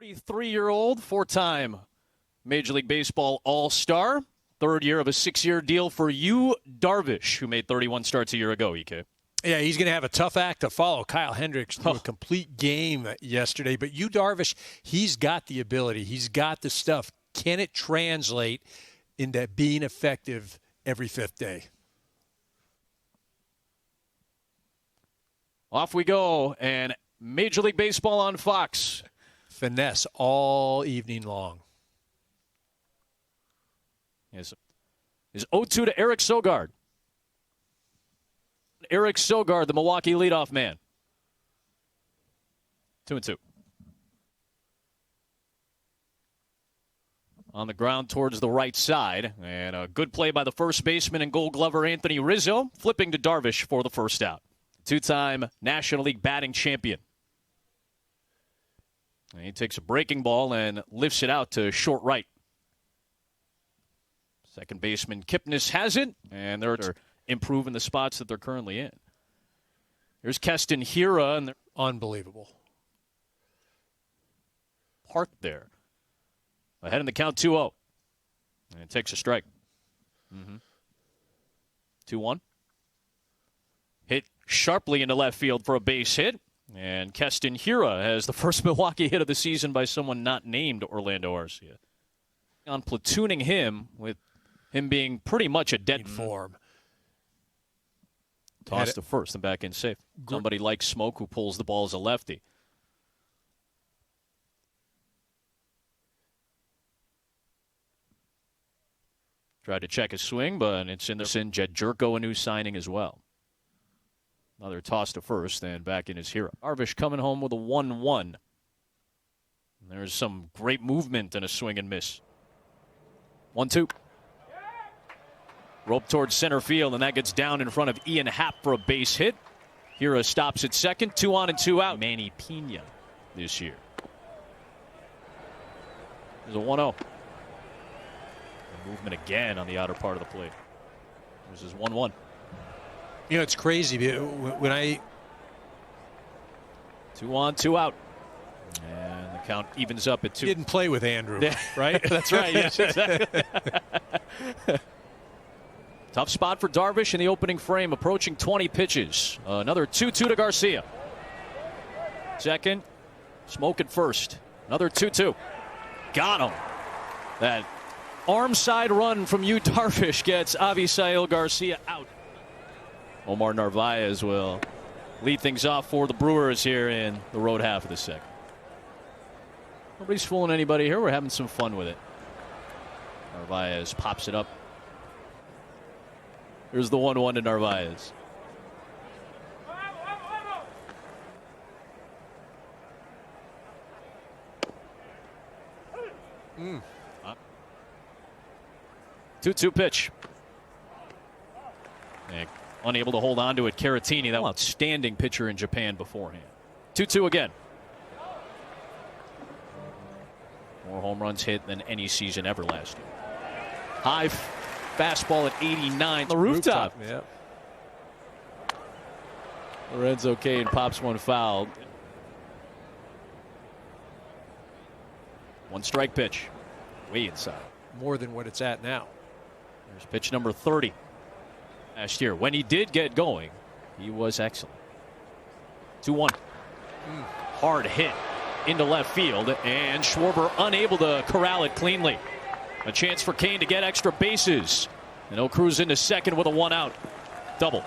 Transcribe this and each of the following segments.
33-year-old, four-time Major League Baseball All-Star. Third year of a 6-year deal for Darvish, who made 31 starts a year ago, EK. Yeah, he's going to have a tough act to follow. Kyle Hendricks threw a complete game yesterday. But Darvish, he's got the ability. He's got the stuff. Can it translate into being effective every fifth day? Off we go, and Major League Baseball on Fox. Finesse all evening long. Is 0-2 to Eric Sogard. Eric Sogard, the Milwaukee leadoff man. 2-2. On the ground towards the right side. And a good play by the first baseman and Gold Glover Anthony Rizzo, flipping to Darvish for the first out. Two-time National League batting champion. And he takes a breaking ball and lifts it out to short right. Second baseman Kipnis has it, and they're improving the spots that they're currently in. Here's Keston Hiura, and they're unbelievable. Parked there. Ahead in the count 2-0. And it takes a strike. 2-1. Hit sharply into left field for a base hit. And Keston Hiura has the first Milwaukee hit of the season by someone not named Orlando Arcia. On platooning him, with him being pretty much a dead form. Toss to first and back in safe. Somebody like Smoke who pulls the ball as a lefty. Tried to check his swing, but it's in there. Jed Jerko, a new signing as well. Another toss to first, and back in his Hero. Darvish coming home with a 1-1. There's some great movement and a swing and miss. 1-2. Rope towards center field, and that gets down in front of Ian Happ for a base hit. Hira stops at second. 2 on and 2 out. Manny Pena this year. There's a 1-0. Movement again on the outer part of the plate. This is 1-1. You know, it's crazy. When 2 on, 2 out. And the count evens up at 2. Didn't play with Andrew, right? That's right. Yes, exactly. Tough spot for Darvish in the opening frame, approaching 20 pitches. Another 2-2 to Garcia. Second, Smoke at first. Another 2-2. Got him. That arm side run from Darvish gets Avisail Garcia out. Omar Narvaez will lead things off for the Brewers here in the road half of the second. Nobody's fooling anybody here. We're having some fun with it. Narvaez pops it up. Here's the 1-1 to Narvaez. Mm. 2-2 pitch. And unable to hold on to it. Caratini, that outstanding pitcher in Japan beforehand. 2-2 again. More home runs hit than any season ever last year. High fastball at 89. The rooftop. Yeah. Lorenzo Cain pops one foul. 1 strike pitch. Way inside. More than what it's at now. There's pitch number 30. Last year, when he did get going, he was excellent. 2-1. Hard hit into left field, and Schwarber unable to corral it cleanly. A chance for Cain to get extra bases. And he'll cruise into second with a 1 out. Double.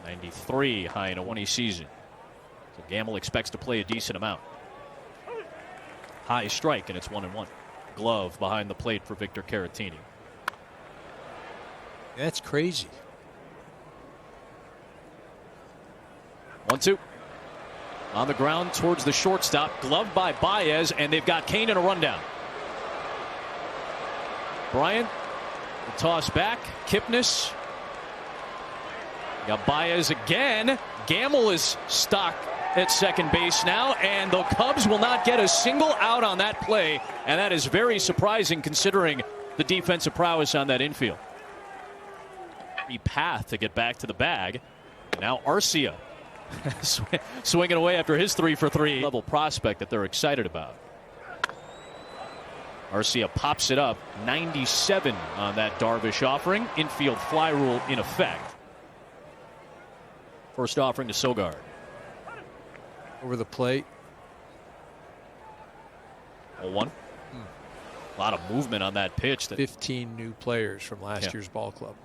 .93 high in a 1 season. So Gamble expects to play a decent amount. High strike, and it's 1-1. Glove behind the plate for Victor Caratini. That's crazy. 1-2. On the ground towards the shortstop. Glove by Baez, and they've got Cain in a rundown. Bryant, the toss back. Kipnis. Got Baez again. Gamble is stuck at second base now, and the Cubs will not get a single out on that play, and that is very surprising considering the defensive prowess on that infield. The path to get back to the bag. Now Arcia Swinging away after his 3 for 3. Level prospect that they're excited about. Arcia pops it up. 97 on that Darvish offering. Infield fly rule in effect. First offering to Sogard. Over the plate. 0-1. A lot of movement on that pitch. 15 new players from last year's ball club.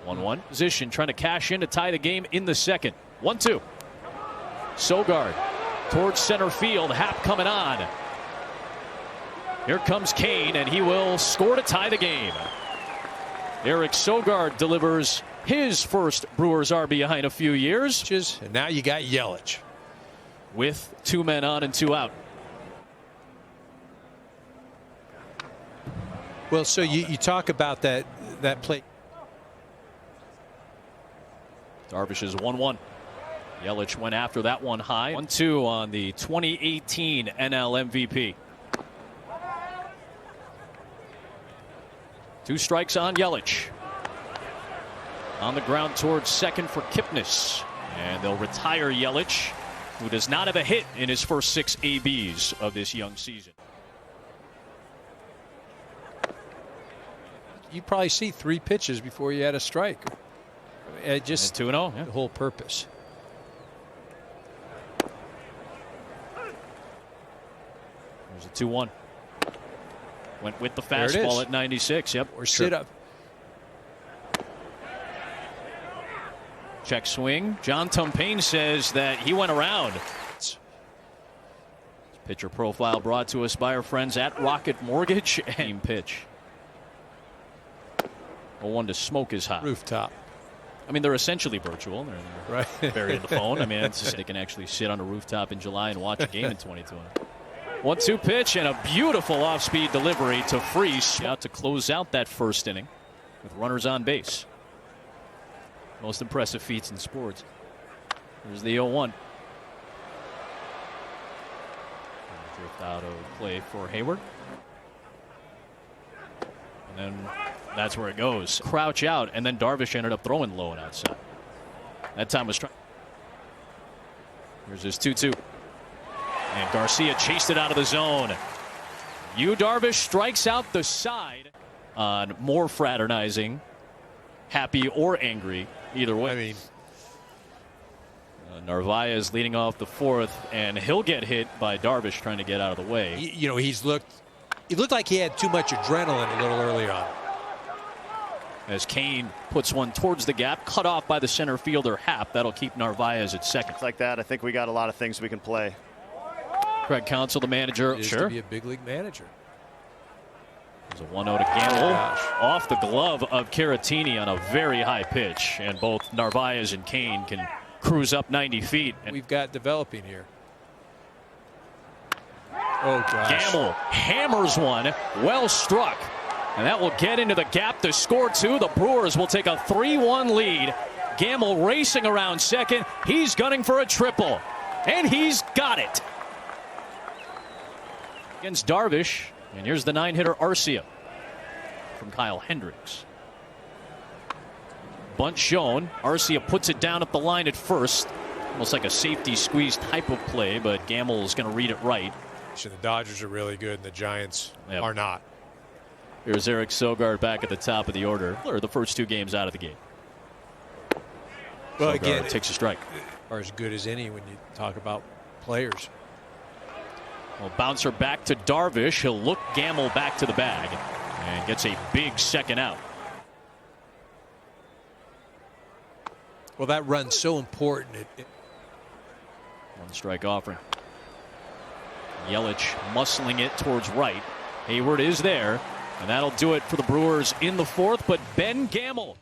1-1 position, trying to cash in to tie the game in the second. 1-2. Sogard towards center field. Happ coming on. Here comes Kane, and he will score to tie the game. Eric Sogard delivers his first Brewers RBI in a few years. And now you got Yelich. With 2 men on and 2 out. Well, so you talk about that play. Darvish is 1-1. Yelich went after that one high. 1-2 on the 2018 NL MVP. 2 strikes on Yelich. On the ground towards second for Kipnis. And they'll retire Yelich, who does not have a hit in his first 6 ABs of this young season. You probably see 3 pitches before you had a strike. Just 2-0. The whole purpose. There's a 2-1. Went with the fastball at 96. Yep. Or sit up. Check swing. John Tumpain says that he went around. Pitcher profile brought to us by our friends at Rocket Mortgage. Aim pitch. 0-1 to smoke is hot. Rooftop. I mean, they're essentially virtual. They're right. buried in the phone. I mean, it's just, they can actually sit on a rooftop in July and watch a game in 2020. 1-2 pitch and a beautiful off-speed delivery to Freese. Out to close out that first inning with runners on base. Most impressive feats in sports. There's the 0-1. Drift out of play for Hayward. And then that's where it goes. Crouch out, and then Darvish ended up throwing low and outside. That time was trying. Here's his 2-2. And Garcia chased it out of the zone. Darvish strikes out the side on more fraternizing, happy or angry, either way. I mean, Narvaez leading off the 4th, and he'll get hit by Darvish trying to get out of the way. You know, he looked like he had too much adrenaline a little early on. As Kane puts one towards the gap, cut off by the center fielder Happ. That'll keep Narvaez at second. Like that, I think we got a lot of things we can play. Craig Counsell, the manager. Sure. To be a big league manager. There's a 1-0 to Gamble. Off the glove of Caratini on a very high pitch. And both Narvaez and Kane can cruise up 90 feet. And we've got developing here. Oh, gosh. Gamble hammers one. Well struck. And that will get into the gap to score 2. The Brewers will take a 3-1 lead. Gamble racing around second. He's gunning for a triple. And he's got it. Against Darvish. And here's the 9-hitter Arcia from Kyle Hendricks. Bunt shown. Arcia puts it down at the line at first. Almost like a safety squeeze type of play, but Gamble is going to read it right. The Dodgers are really good, and the Giants are not. Here's Eric Sogard back at the top of the order. Or the first 2 games out of the game. Well, Sogard again, takes a strike. Are as good as any when you talk about players. Well, bouncer back to Darvish. He'll look Gamble back to the bag and gets a big second out. Well, that run's so important. 1 strike offering. Yelich muscling it towards right. Hayward is there, and that'll do it for the Brewers in the 4th. But Ben Gamble